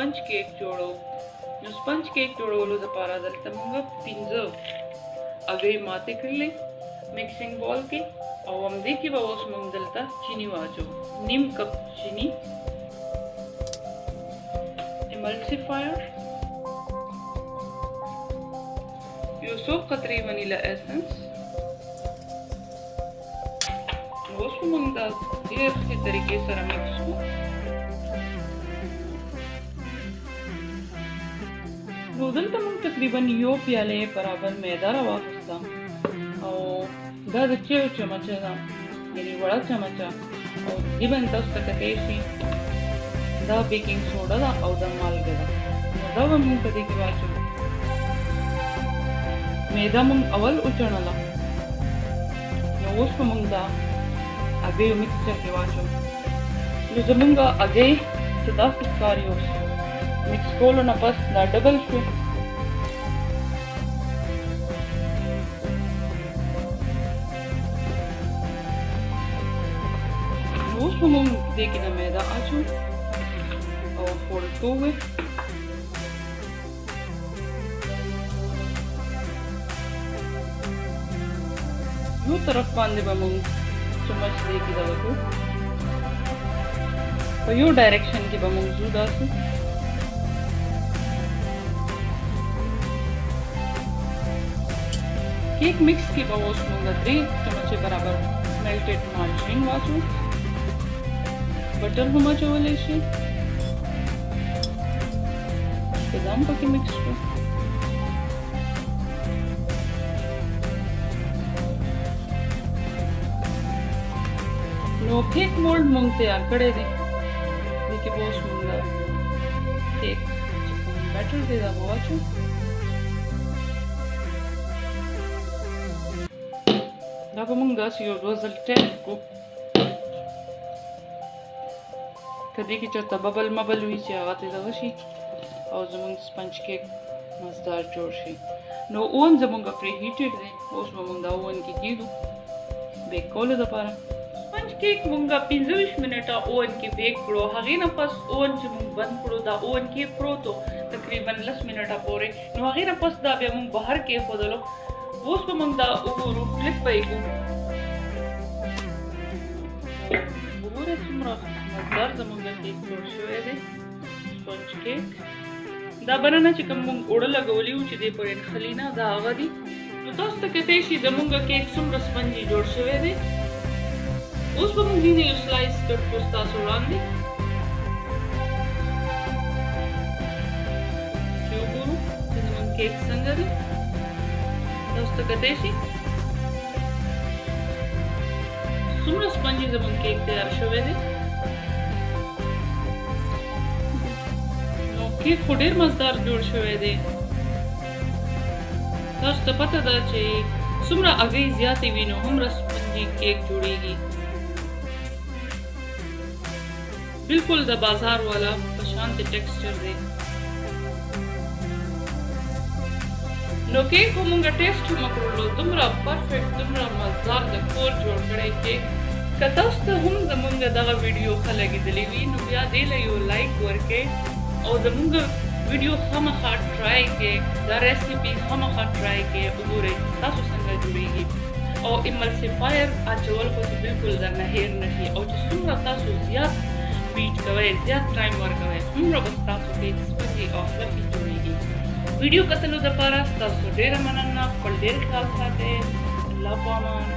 سپنج کیک جوړو. نو سپنج کیک جوړولو لپاره دلته موږ 15 هګۍ ماتې کړلې مکسینګ بول کې، او همدې کې به اوس موږ دلته چینی واچو. نیم کپ چینی، emulsifier، یو څو قطرې ونیلا ایسنس. اوس به موږ دا ډېر ښې طریقې سره مکس کړو. نو دلته موږ تقریبا یو پیاله برابر میده راواخیسته، او دا د چایو چمچه ده، یعنې وړه چمچه، او دې باندې تاسو ته کتلی شي دا بیکینګ سوډا ده او دا مالګه ده. نو دا به موږ په دې کې واچو. میده موږ اول وچڼله، نو اوس به موږ دا هګۍ مکسچر کې واچو. نو زموږ هګۍ څه داسې ښکاري اوس مکس کولو نه پس دا ډبل شو. اوس به موږ دې کې د میده اچو او فولډ کوو. یو طرف باندې به موږ چمچ دې کې دغه کړو، په یو ډایرکشن کې به موږ ځو داسې. کیک مکس کې به اوس موږ 3 چمچې برابر میلټډ مارجرین واچو. بټر هم اچولی شي، دا هم پکې مکس کړو. نو کیک مولډ موږ تیار کړی دی، دې کې به اوس موږ کیک چې کوم بیټر دی دا به واچو. دا به موږ داسې یو 2 ځل ټیپ کړو، که دې کې چېرته ببل مبل وي چې هغه ترې دغه شي او زموږ سپنج کیک مزدار جوړ شي. نو اوون زموږ پرې هیټډ دی، اوس به موږ دا اوون کې کېږدو بیک کولو دپاره. سپنج کیک موږ 25 منټه اوون کې بیک کړو. هغې نه پس اوون چې موږ بند کړو، دا اوون کې پروت و تقریبا 10 منټه پورې. نو هغې نه پس دا بیا موږ بهر کېښودلو. اوس به موږ دا وګورو، کلک به یې کړو. وګورئ څومره مزدار زموږ کیک جوړ شوی دی سپنج کیک. دا بنانه چې کوم موږ اوړه لګولي وو چې دې پورې نښلي نه، دا هغه دي. نو تاسو ته کتلی شي زموږ کیک څومره سپنجي جوړ شوی دی. اوس به موږ ځینې یو سلایس کټ کړو ستاسو وړاندې چې وګورو چې زموږ کیک څنګه دی. تاسو ته کتلی شي څومره سپنجي زموږ کیک تیار شوی دی. نو کیک خو ډېر مزدار جوړ شوی دی. تاسو ته پته ده چې څومره هګۍ زیاتې وي نو هومره سپنجي کیک جوړیږي. بالکل د بازار والا په شانتې ټیکسچر دی. نو کیک خو موږ ټیسټ هم وکړلو، دومره پرفیکټ، دومره مزدار د کور جوړ کړی کیک. که تاسو ته هم زموږ دغه ویډیو ښه لګېدلې وي نو بیا دې له یو لایک ورکړئ او زموږ ویډیو خامخا ټرای کړئ، دا ریسیپي خامخا ټرای کړئ، وګورئ تاسو څنګه جوړیږي. او ایملسیفایر اچول خو چې بالکل درنه هیر نه شي، او چې څومره تاسو زیات بیټ کوئ، زیات ټایم ورکوئ، هومره به ستاسو کیک سپنجي او فلفي جوړیږي. ویډیو کتلو دپاره ستاسو ډېره مننه. خپل ډېر خیال ساتئ. الله په امان.